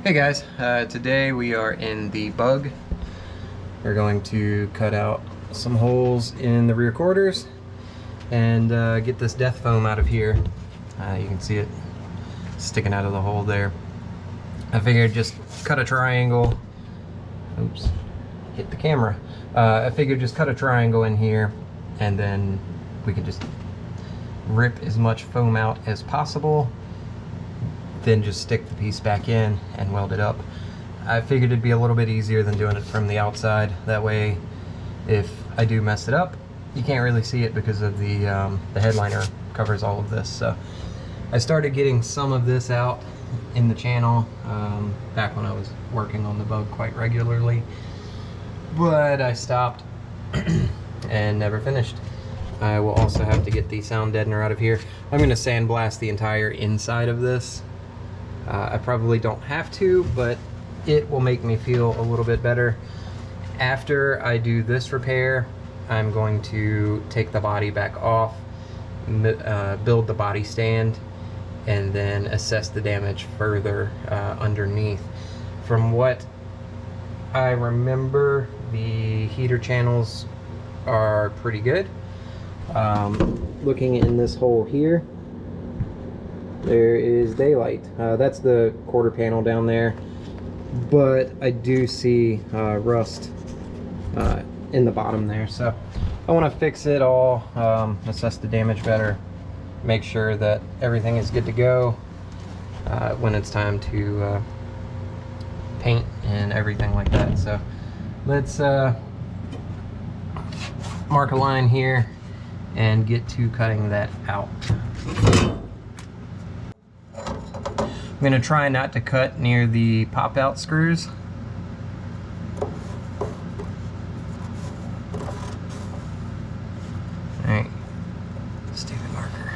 Hey guys, today we are in the bug. We're going to cut out some holes in the rear quarters and get this death foam out of here. You can see it sticking out of the hole there. I figured just cut a triangle. Oops, hit the camera. I figured just cut a triangle in here and then we could just rip as much foam out as possible, then just stick the piece back in and weld it up. I figured it'd be a little bit easier than doing it from the outside. That way, if I do mess it up, you can't really see it because of the headliner covers all of this. So I started getting some of this out in the channel back when I was working on the bug quite regularly, but I stopped and never finished. I will also have to get the sound deadener out of here. I'm going to sandblast the entire inside of this. I probably don't have to, but it will make me feel a little bit better. After I do this repair, I'm going to take the body back off, build the body stand, and then assess the damage further underneath. From what I remember, the heater channels are pretty good. Looking in this hole here, there is daylight. That's the quarter panel down there, but I do see rust in the bottom there. So I want to fix it all, assess the damage better, make sure that everything is good to go when it's time to paint and everything like that. So let's mark a line here and get to cutting that out. I'm going to try not to cut near the pop-out screws. Alright, stupid marker.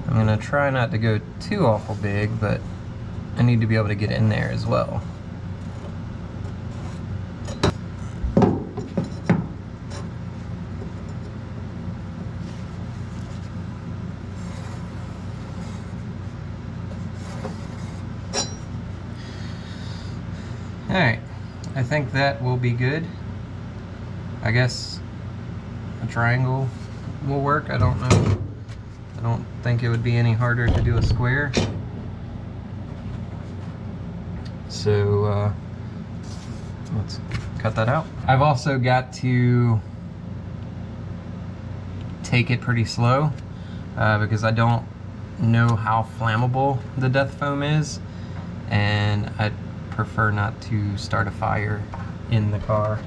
I'm going to try not to go too awful big, but I need to be able to get in there as well. Alright, I think that will be good. I guess a triangle will work, I don't know. I don't think it would be any harder to do a square. So let's cut that out. I've also got to take it pretty slow because I don't know how flammable the death foam is, and I prefer not to start a fire in the car.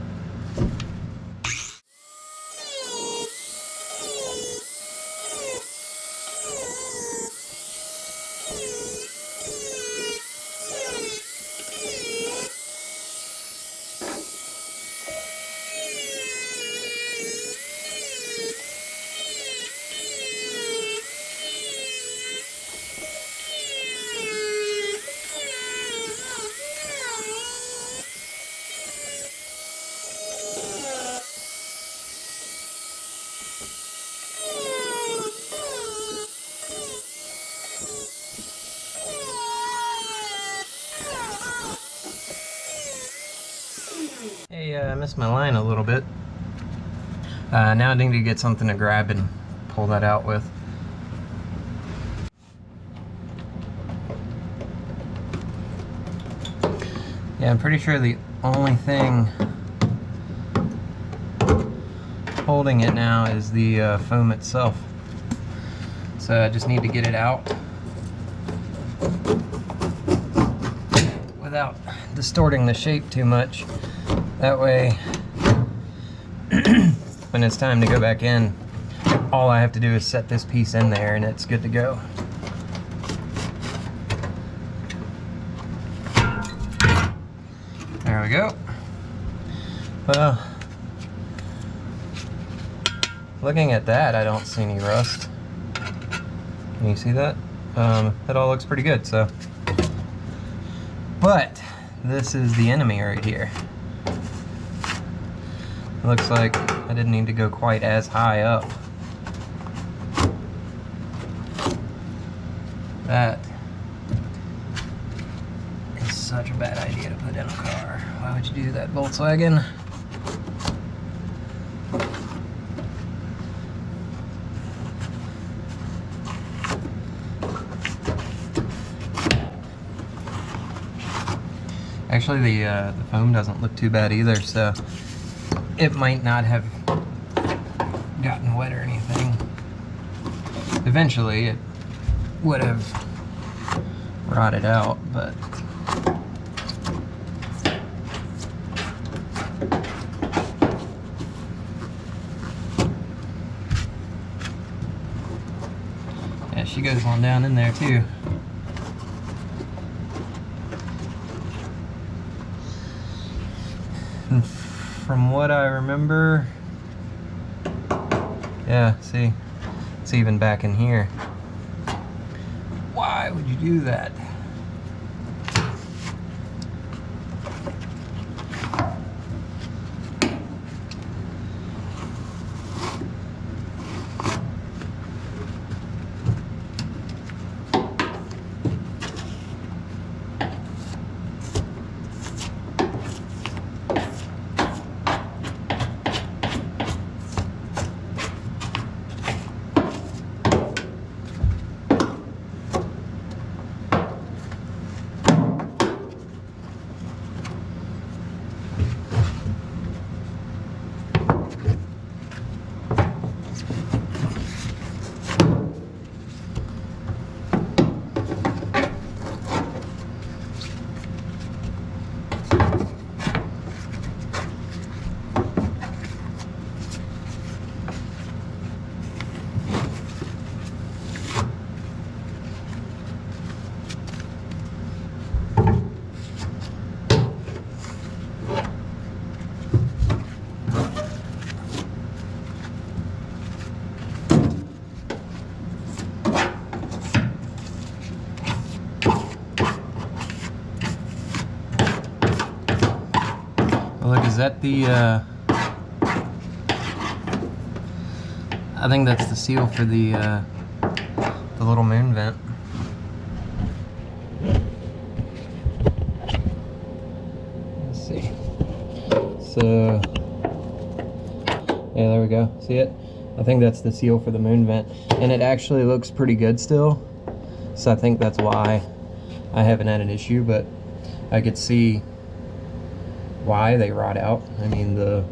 Hey, I missed my line a little bit. Now I need to get something to grab and pull that out with. Yeah, I'm pretty sure the only thing holding it now is the foam itself. So I just need to get it out without distorting the shape too much. That way, when it's time to go back in, all I have to do is set this piece in there and it's good to go. There we go. Well, looking at that, I don't see any rust. Can you see that? It all looks pretty good, so. But this is the enemy right here. It looks like I didn't need to go quite as high up. That is such a bad idea to put in a car. Why would you do that, Volkswagen? Actually, the foam doesn't look too bad either, so it might not have gotten wet or anything. Eventually, it would have rotted out, but yeah, she goes on down in there too. And from what I remember, yeah, see, it's even back in here. Why would you do that? Look, is that the, I think that's the seal for the little moon vent. Let's see. So, yeah, there we go. See it? I think that's the seal for the moon vent. And it actually looks pretty good still. So I think that's why I haven't had an issue, but I could see why they rot out. I mean, the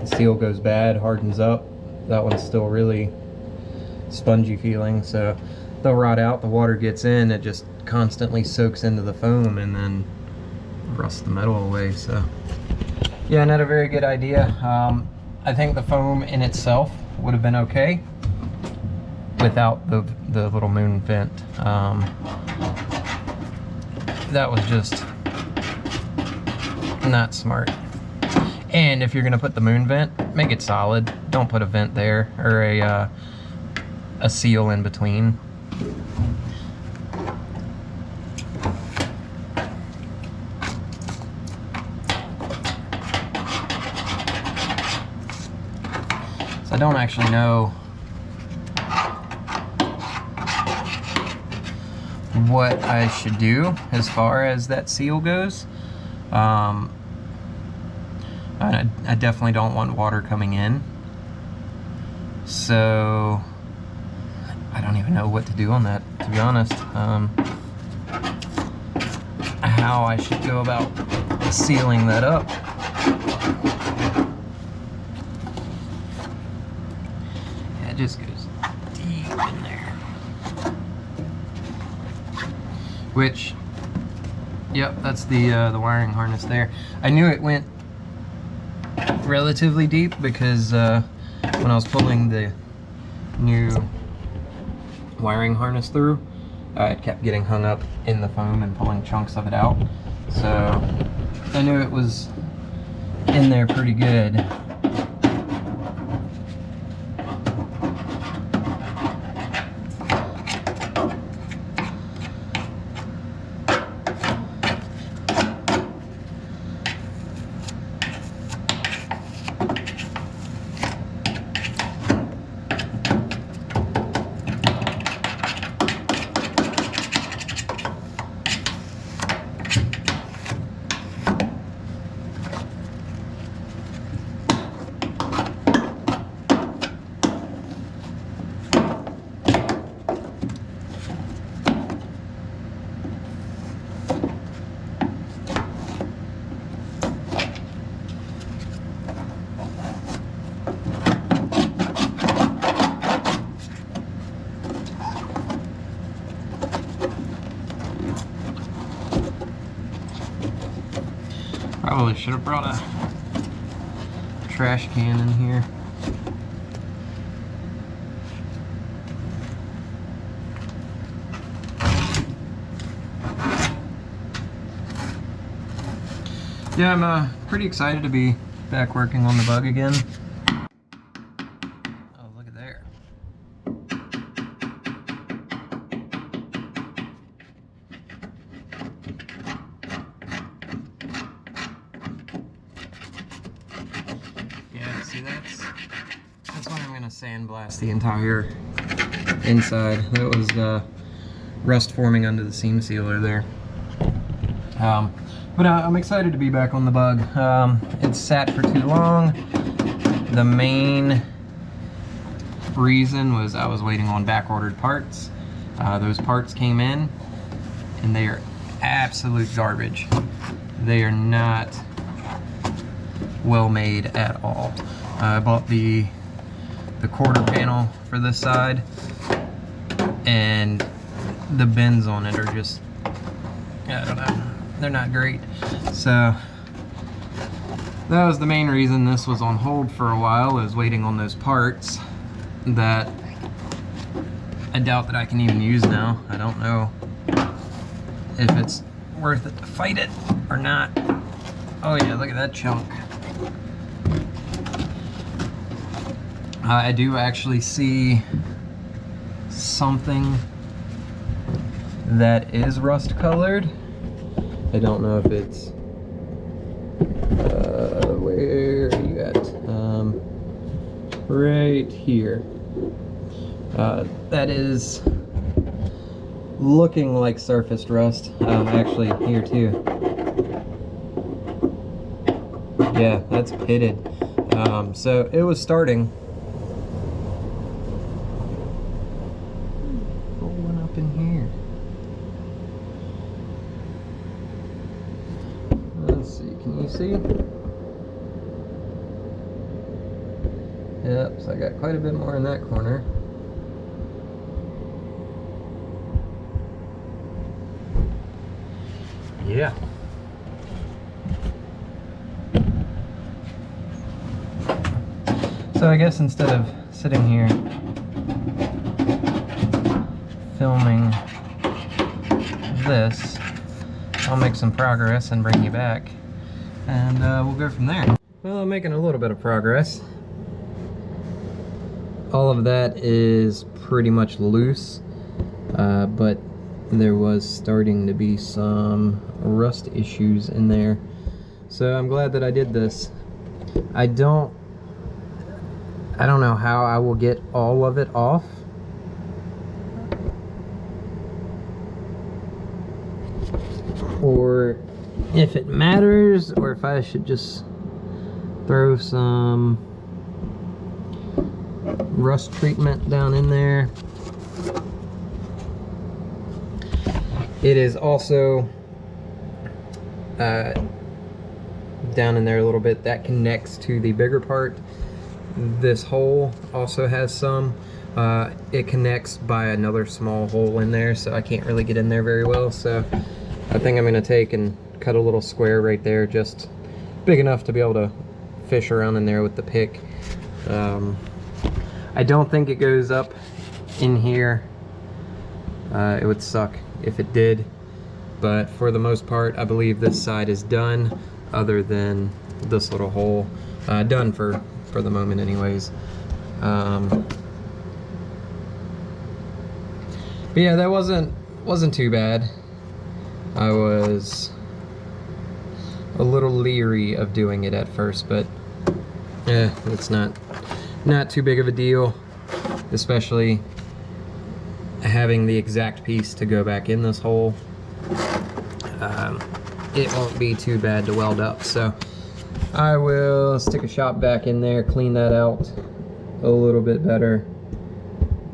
seal goes bad, hardens up. That one's still really spongy feeling, so they'll rot out. The water gets in, it just constantly soaks into the foam and then rusts the metal away. So yeah, not a very good idea. I think the foam in itself would have been okay without the little moon vent. That was just not smart. And if you're gonna put the moon vent, make it solid. Don't put a vent there or a seal in between. So I don't actually know what I should do as far as that seal goes. I definitely don't want water coming in, so I don't even know what to do on that, to be honest. How I should go about sealing that up. Yeah, it just goes deep in there. Which, yep, that's the wiring harness there. I knew it went relatively deep because when I was pulling the new wiring harness through, it kept getting hung up in the foam and pulling chunks of it out. So I knew it was in there pretty good. Probably should have brought a trash can in here. Yeah, I'm pretty excited to be back working on the bug again. Oh, look at there. Yeah, see, that's why I'm gonna sandblast the entire inside. That was rust forming under the seam sealer there. But I'm excited to be back on the bug. It's sat for too long. The main reason was I was waiting on back-ordered parts. Those parts came in, and they are absolute garbage. They are not well made at all. I bought the quarter panel for this side, and the bends on it are just, I don't know, they're not great. So that was the main reason this was on hold for a while, is waiting on those parts that I doubt that I can even use now. I don't know if it's worth it to fight it or not. Oh yeah, look at that chunk. I do actually see something that is rust colored. I don't know if it's where are you at? Right here. That is looking like surfaced rust. Actually here too. Yeah, that's pitted. So it was starting. Rolling up in here. Let's see, can you see? Yep, so I got quite a bit more in that corner. Yeah. So I guess instead of sitting here filming this, I'll make some progress and bring you back, and we'll go from there. Well, I'm making a little bit of progress. All of that is pretty much loose, but there was starting to be some rust issues in there. So I'm glad that I did this. I don't know how I will get all of it off. Or if it matters, or if I should just throw some rust treatment down in there. It is also down in there a little bit. That connects to the bigger part. This hole also has some. It connects by another small hole in there, so I can't really get in there very well. So I think I'm gonna take and cut a little square right there, just big enough to be able to fish around in there with the pick. I don't think it goes up in here. It would suck if it did, but for the most part I believe this side is done, other than this little hole. Done for the moment anyways. But yeah, that wasn't too bad. I was a little leery of doing it at first, but it's not too big of a deal, especially having the exact piece to go back in this hole. It won't be too bad to weld up, so I will stick a shop vac in there, clean that out a little bit better.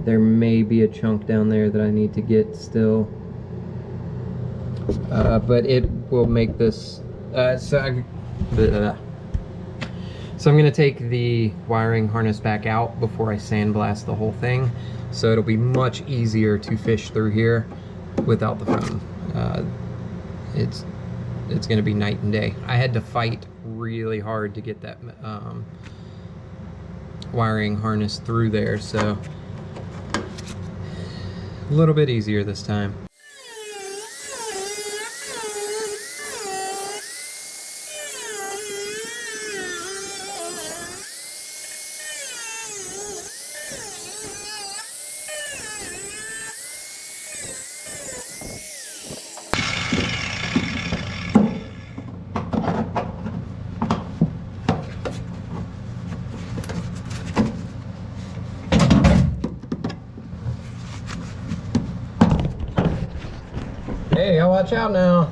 There may be a chunk down there that I need to get still, but it will make this so I'm gonna take the wiring harness back out before I sandblast the whole thing, so it'll be much easier to fish through here without the phone. It's it's going to be night and day. I had to fight really hard to get that wiring harness through there, so a little bit easier this time. Hey, y'all watch out now.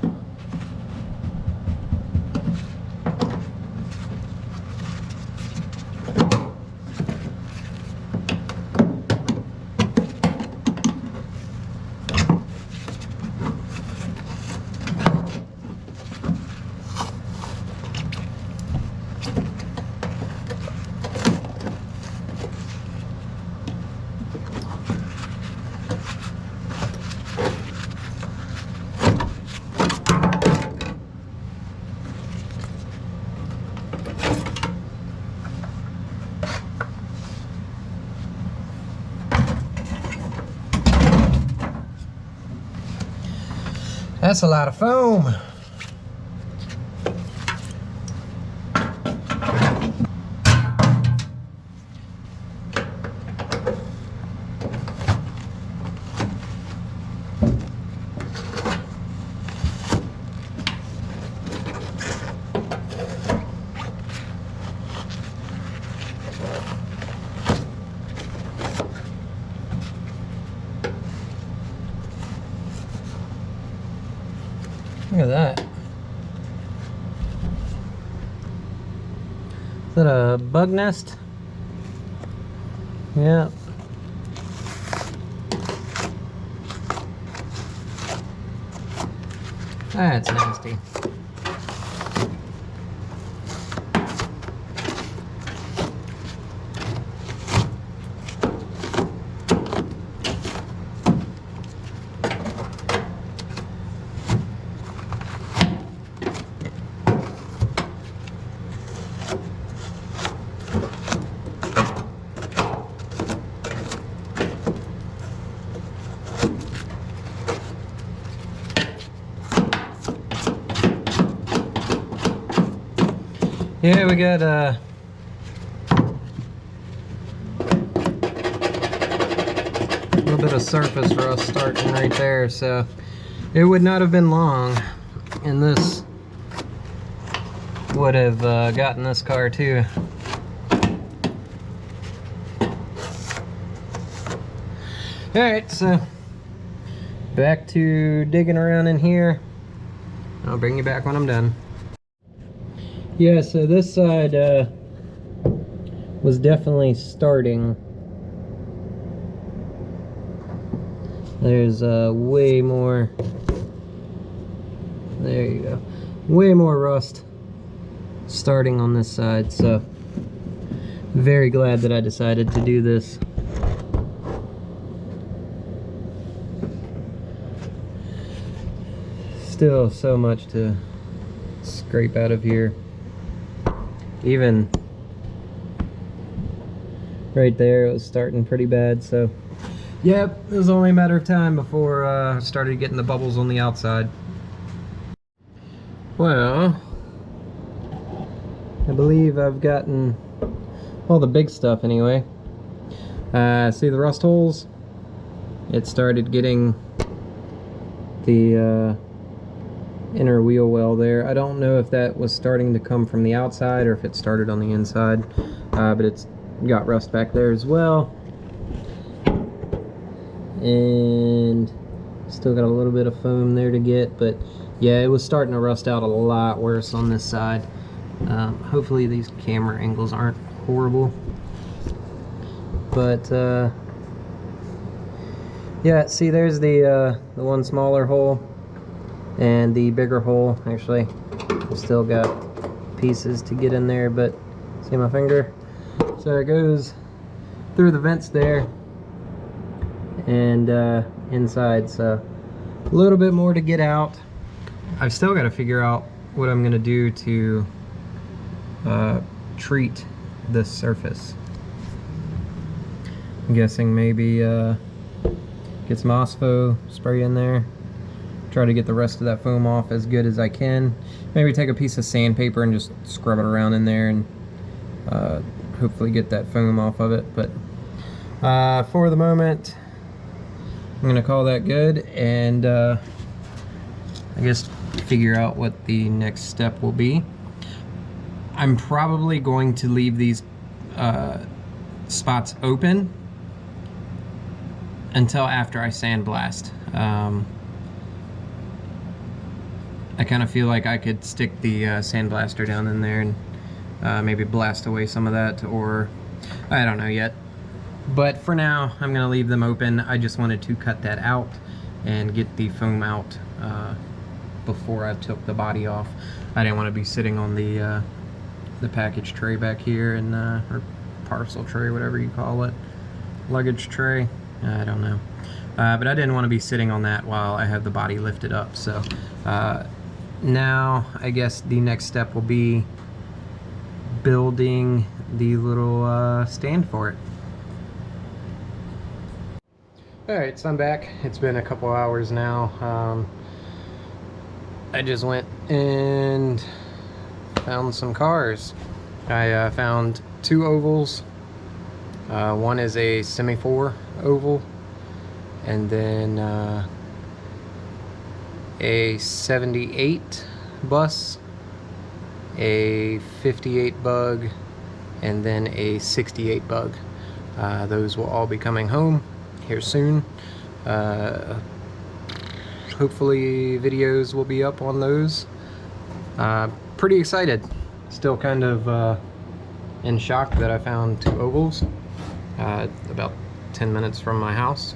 That's a lot of foam. Look at that. Is that a bug nest? Yeah. That's nasty. Yeah, we got a little bit of surface rust starting right there, so it would not have been long, and this would have gotten this car too. Alright, so back to digging around in here. I'll bring you back when I'm done. Yeah, so this side was definitely starting. There's way more, there you go, way more rust starting on this side, so very glad that I decided to do this. Still so much to scrape out of here. Even right there, it was starting pretty bad, so yep, it was only a matter of time before I started getting the bubbles on the outside. Well, I believe I've gotten all the big stuff anyway. See the rust holes? It started getting the inner wheel well there. I don't know if that was starting to come from the outside or if it started on the inside, but it's got rust back there as well. And still got a little bit of foam there to get, but yeah, it was starting to rust out a lot worse on this side. Hopefully these camera angles aren't horrible, but yeah, see there's the one smaller hole and the bigger hole. Actually, I've still got pieces to get in there, but see my finger? So it goes through the vents there and inside, so a little bit more to get out. I've still got to figure out what I'm going to do to treat this surface. I'm guessing maybe get some Ospo spray in there, try to get the rest of that foam off as good as I can. Maybe take a piece of sandpaper and just scrub it around in there and hopefully get that foam off of it. But for the moment, I'm gonna call that good, and I guess figure out what the next step will be. I'm probably going to leave these spots open until after I sandblast. I kind of feel like I could stick the sandblaster down in there and maybe blast away some of that, or I don't know yet. But for now, I'm gonna leave them open. I just wanted to cut that out and get the foam out before I took the body off. I didn't want to be sitting on the package tray back here, and or parcel tray, whatever you call it, luggage tray. I don't know, but I didn't want to be sitting on that while I have the body lifted up. So now I guess the next step will be building the little stand for it. Alright, so I'm back. It's been a couple hours now. I just went and found some cars. I found two ovals. One is a semi-4 oval, and then a 78 bus, a 58 bug, and then a 68 bug. Those will all be coming home here soon. Hopefully videos will be up on those. Pretty excited. Still kind of in shock that I found two ovals about 10 minutes from my house.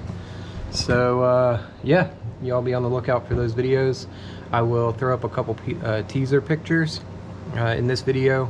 So yeah, y'all be on the lookout for those videos. I will throw up a couple teaser pictures in this video.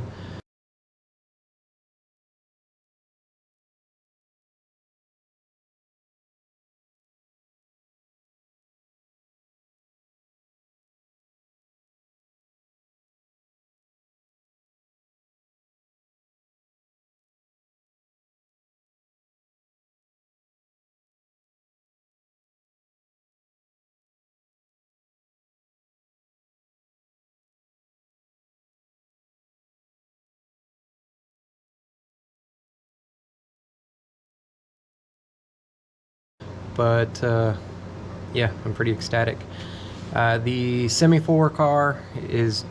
But yeah, I'm pretty ecstatic. The semi-4 car is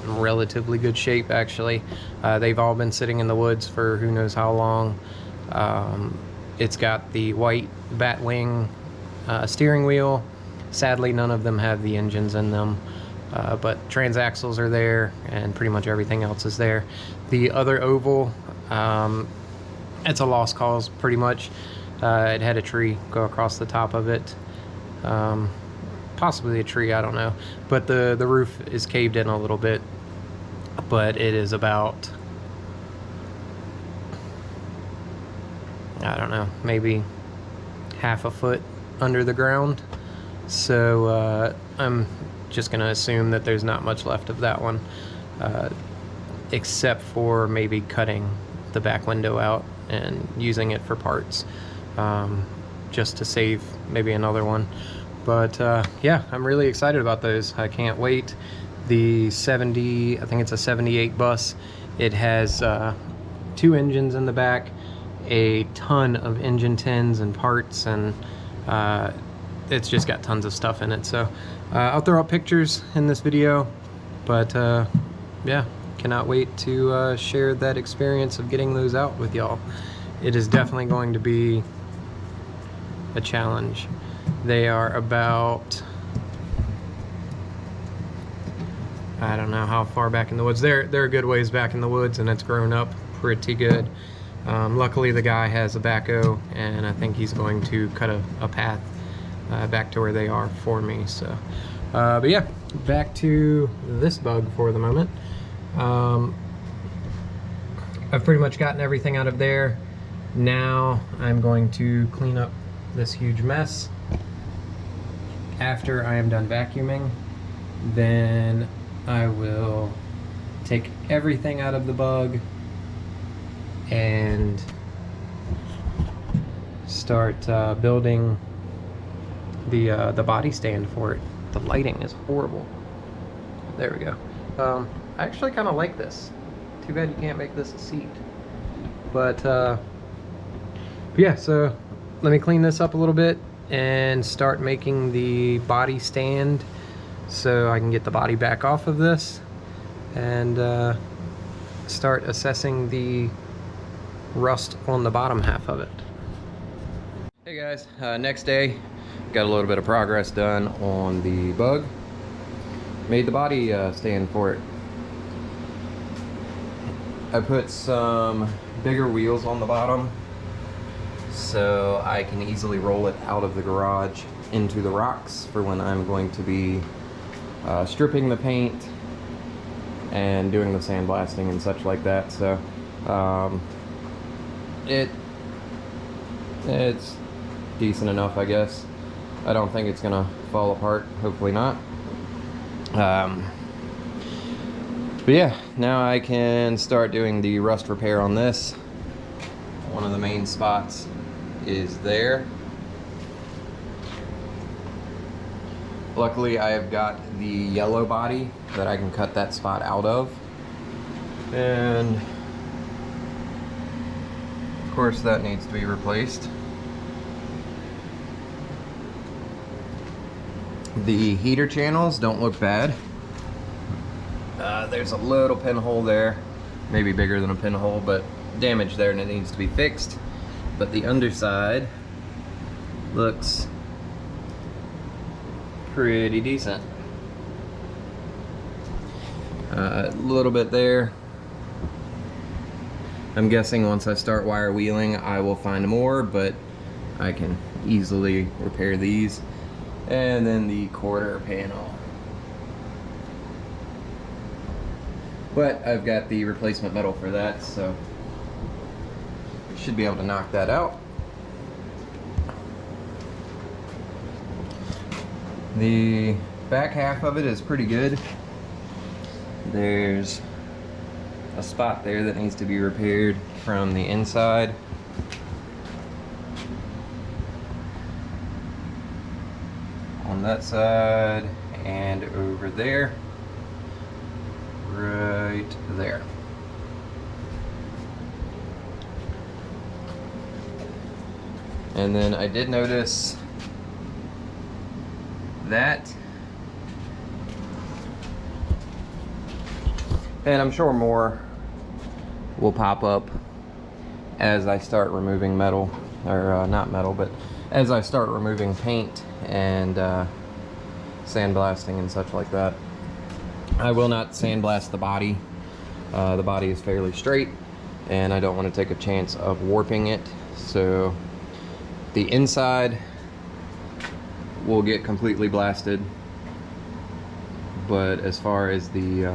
in relatively good shape, actually. They've all been sitting in the woods for who knows how long. It's got the white Batwing steering wheel. Sadly, none of them have the engines in them, but transaxles are there and pretty much everything else is there. The other oval, it's a lost cause pretty much. It had a tree go across the top of it, possibly a tree, I don't know, but the roof is caved in a little bit, but it is about, I don't know, maybe half a foot under the ground. So I'm just gonna assume that there's not much left of that one, except for maybe cutting the back window out and using it for parts, just to save maybe another one. But yeah, I'm really excited about those. I can't wait. The 70, I think it's a 78 bus. It has 2 engines in the back, a ton of engine tins and parts, and it's just got tons of stuff in it. So I'll throw up pictures in this video, but yeah, cannot wait to share that experience of getting those out with y'all. It is definitely going to be a challenge. They are about, I don't know how far back in the woods. They're a good ways back in the woods, and it's grown up pretty good. Luckily the guy has a backhoe, and I think he's going to cut a path back to where they are for me. So but yeah, back to this bug for the moment. I've pretty much gotten everything out of there. Now I'm going to clean up this huge mess after I am done vacuuming, then I will take everything out of the Bug and start building the body stand for it. The lighting is horrible. There we go. I actually kind of like this. Too bad you can't make this a seat. But yeah, so let me clean this up a little bit and start making the body stand so I can get the body back off of this and start assessing the rust on the bottom half of it. Hey guys, next day, got a little bit of progress done on the Bug. Made the body stand for it. I put some bigger wheels on the bottom so I can easily roll it out of the garage into the rocks for when I'm going to be stripping the paint and doing the sandblasting and such like that. So it's decent enough, I guess. I don't think it's gonna fall apart, hopefully not. But yeah, now I can start doing the rust repair on this. One of the main spots is there. Luckily, I have got the yellow body that I can cut that spot out of. And of course that needs to be replaced. The heater channels don't look bad. There's a little pinhole there, maybe bigger than a pinhole, but damage there and it needs to be fixed. But the underside looks pretty decent. A little bit there. I'm guessing once I start wire wheeling I will find more, but I can easily repair these. And then the quarter panel. But I've got the replacement metal for that, so we should be able to knock that out. The back half of it is pretty good. There's a spot there that needs to be repaired from the inside. On that side and over there. Right there. And then I did notice that, and I'm sure more will pop up as I start removing metal, or not metal, but as I start removing paint and sandblasting and such like that. I will not sandblast the body. The body is fairly straight and I don't want to take a chance of warping it, so the inside will get completely blasted, but as far as the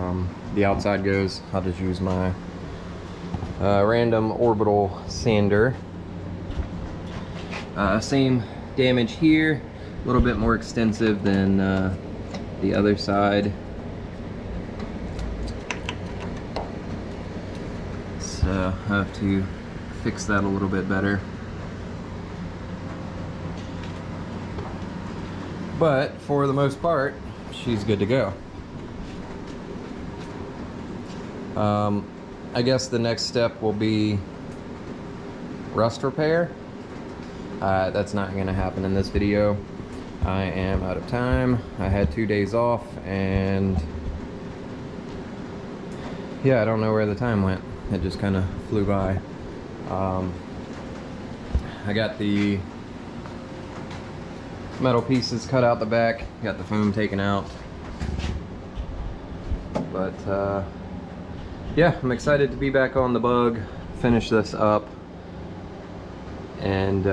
outside goes, I'll just use my random orbital sander. Same damage here, a little bit more extensive than the other side. So I have to fix that a little bit better. But for the most part, she's good to go. I guess the next step will be rust repair. That's not going to happen in this video. I am out of time. I had 2 days off and yeah, I don't know where the time went. It just kind of flew by. I got the metal pieces cut out the back, got the foam taken out. But yeah, I'm excited to be back on the Bug, finish this up, and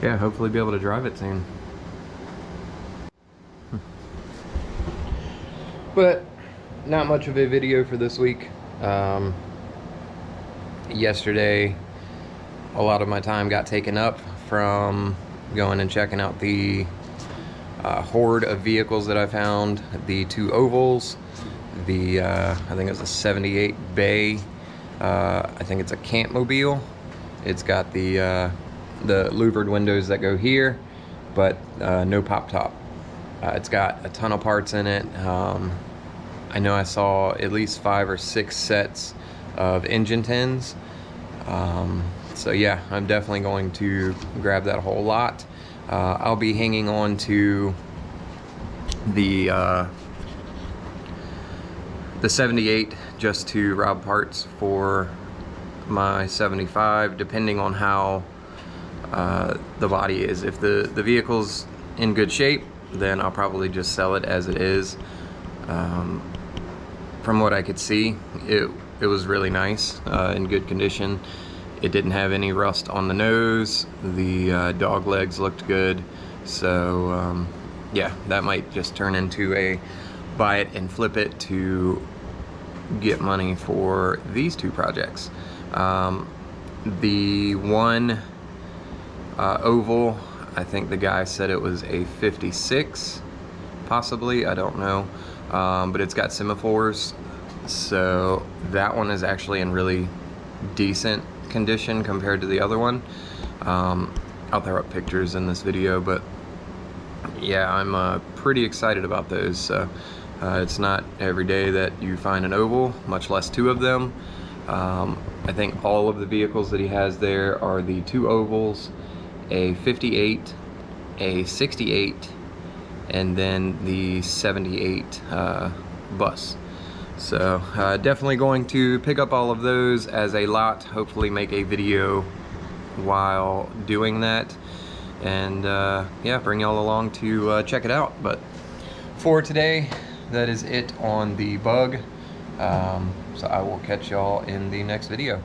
yeah, hopefully be able to drive it soon. But not much of a video for this week. Yesterday, a lot of my time got taken up from going and checking out the horde of vehicles that I found. The 2 ovals, the I think it's a 78 Bay, I think it's a Campmobile. It's got the louvered windows that go here, but no pop top. It's got a ton of parts in it. I know I saw at least 5 or 6 sets of engine tins. So yeah, I'm definitely going to grab that whole lot. I'll be hanging on to the 78 just to rob parts for my 75, depending on how the body is. If the vehicle's in good shape, then I'll probably just sell it as it is. From what I could see, it was really nice, in good condition. It didn't have any rust on the nose. The dog legs looked good. So yeah, that might just turn into a buy it and flip it to get money for these 2 projects. The one oval, I think the guy said it was a 56, possibly, I don't know. But it's got semaphores, so that one is actually in really decent condition compared to the other one. I'll throw up pictures in this video, but yeah, I'm pretty excited about those. So it's not every day that you find an oval, much less 2 of them. I think all of the vehicles that he has there are the 2 ovals, a 58, a 68, and then the 78 bus. So definitely going to pick up all of those as a lot, hopefully make a video while doing that, and yeah, bring y'all along to check it out. But for today, that is it on the Bug. So I will catch y'all in the next video.